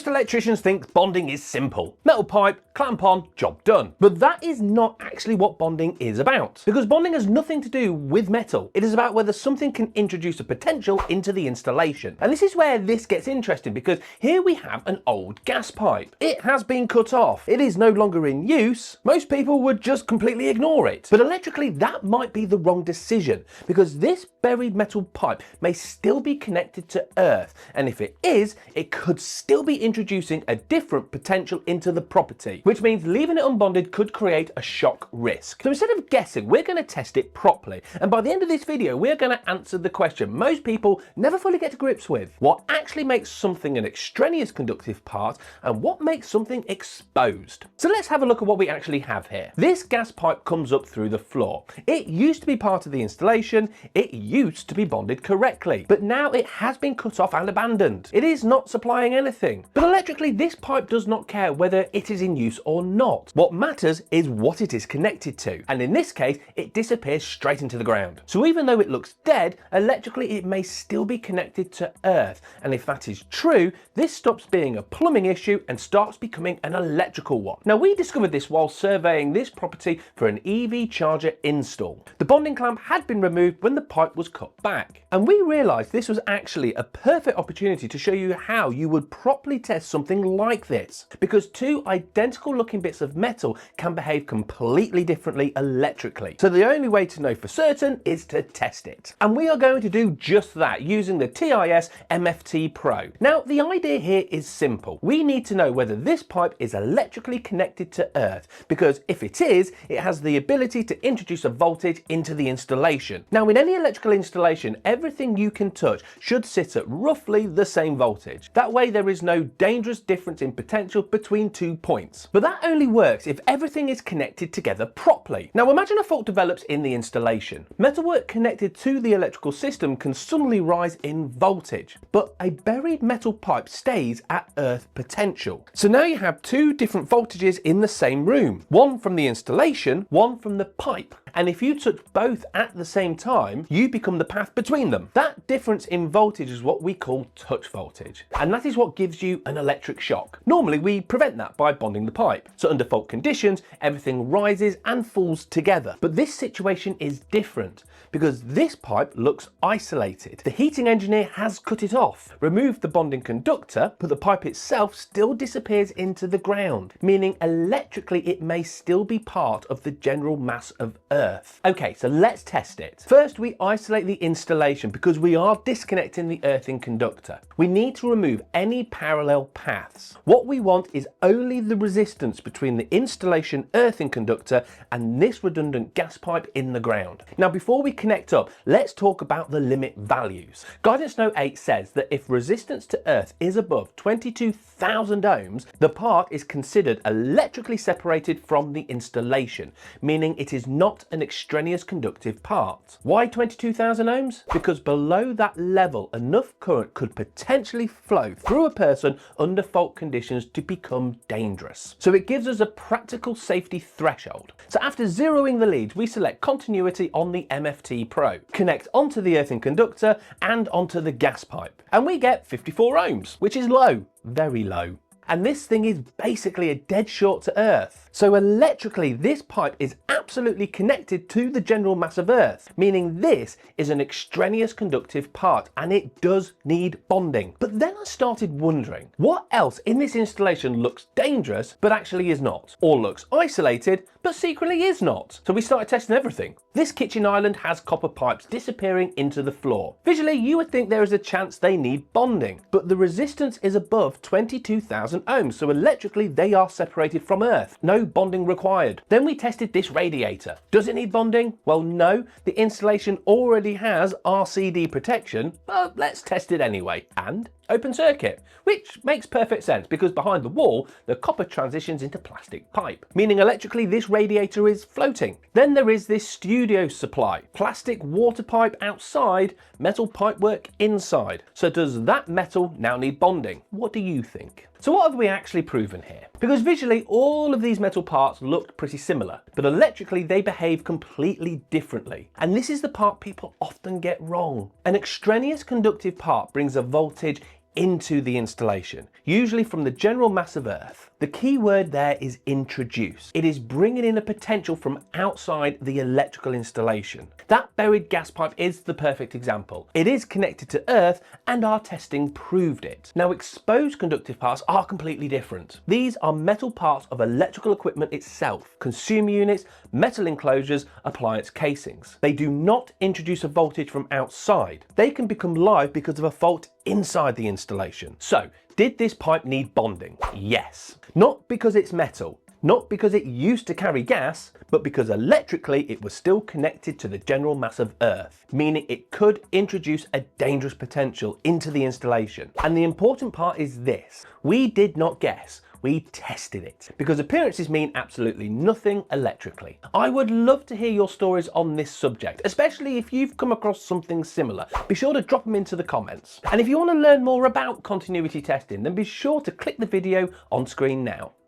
Most electricians think bonding is simple. Metal pipe, clamp on, job done. But that is not actually what bonding is about. Because bonding has nothing to do with metal. It is about whether something can introduce a potential into the installation. And this is where this gets interesting, because here we have an old gas pipe. It has been cut off. It is no longer in use. Most people would just completely ignore it. But electrically, that might be the wrong decision, because this buried metal pipe may still be connected to earth. And if it is, it could still be introducing a different potential into the property, which means leaving it unbonded could create a shock risk. So instead of guessing, we're going to test it properly. And by the end of this video, we're going to answer the question most people never fully get to grips with. What actually makes something an extraneous conductive part, and what makes something exposed? So let's have a look at what we actually have here. This gas pipe comes up through the floor. It used to be part of the installation. It used to be bonded correctly, but now it has been cut off and abandoned. It is not supplying anything. But electrically, this pipe does not care whether it is in use or not. What matters is what it is connected to. And in this case, it disappears straight into the ground. So even though it looks dead, electrically it may still be connected to earth. And if that is true, this stops being a plumbing issue and starts becoming an electrical one. Now, we discovered this while surveying this property for an EV charger install. The bonding clamp had been removed when the pipe was cut back. And we realized this was actually a perfect opportunity to show you how you would properly test something like this, because two identical looking bits of metal can behave completely differently electrically. So the only way to know for certain is to test it. And we are going to do just that using the TIS MFT Pro. Now, the idea here is simple. We need to know whether this pipe is electrically connected to earth, because if it is, it has the ability to introduce a voltage into the installation. Now, in any electrical installation, everything you can touch should sit at roughly the same voltage. That way there is no dangerous difference in potential between 2 points. But that only works if everything is connected together properly. Now imagine a fault develops in the installation. Metalwork connected to the electrical system can suddenly rise in voltage, but a buried metal pipe stays at earth potential. So now you have two different voltages in the same room, one from the installation, one from the pipe. And if you touch both at the same time, you become the path between them. That difference in voltage is what we call touch voltage. And that is what gives you an electric shock. Normally, we prevent that by bonding the pipe. So under fault conditions, everything rises and falls together. But this situation is different, because this pipe looks isolated. The heating engineer has cut it off, removed the bonding conductor, but the pipe itself still disappears into the ground, meaning electrically it may still be part of the general mass of earth. Okay, so let's test it. First, we isolate the installation because we are disconnecting the earthing conductor. We need to remove any parallel paths. What we want is only the resistance between the installation earthing conductor and this redundant gas pipe in the ground. Now, before we connect up, let's talk about the limit values. Guidance note 8 says that if resistance to earth is above 22,000 ohms, the part is considered electrically separated from the installation, meaning it is not an extraneous conductive part. Why 22,000 ohms? Because below that level, enough current could potentially flow through a person under fault conditions to become dangerous. So it gives us a practical safety threshold. So after zeroing the leads, we select continuity on the MFT Pro, connect onto the earthing conductor and onto the gas pipe, and we get 54 ohms, which is low, very low. And this thing is basically a dead short to earth. So electrically, this pipe is absolutely connected to the general mass of earth, meaning this is an extraneous conductive part and it does need bonding. But then I started wondering, what else in this installation looks dangerous but actually is not, or looks isolated but secretly is not? So we started testing everything. This kitchen island has copper pipes disappearing into the floor. Visually, you would think there is a chance they need bonding, but the resistance is above 22,000 ohms, so electrically they are separated from earth. No bonding required. Then we tested this radiator. Does it need bonding? Well, no, the installation already has RCD protection, but let's test it anyway. And open circuit, which makes perfect sense because behind the wall, the copper transitions into plastic pipe, meaning electrically this radiator is floating. Then there is this studio supply, plastic water pipe outside, metal pipework inside. So does that metal now need bonding? What do you think? So what have we actually proven here? Because visually, all of these metal parts looked pretty similar, but electrically they behave completely differently. And this is the part people often get wrong. An extraneous conductive part brings a voltage into the installation, usually from the general mass of Earth. The key word there is introduce. It is bringing in a potential from outside the electrical installation. That buried gas pipe is the perfect example. It is connected to Earth and our testing proved it. Now, exposed conductive parts are completely different. These are metal parts of electrical equipment itself, consumer units, metal enclosures, appliance casings. They do not introduce a voltage from outside. They can become live because of a fault inside the installation. So, did this pipe need bonding? Yes. Not because it's metal, not because it used to carry gas, but because electrically it was still connected to the general mass of Earth, meaning it could introduce a dangerous potential into the installation. And the important part is this: we did not guess. We tested it, because appearances mean absolutely nothing electrically. I would love to hear your stories on this subject, especially if you've come across something similar. Be sure to drop them into the comments. And if you want to learn more about continuity testing, then be sure to click the video on screen now.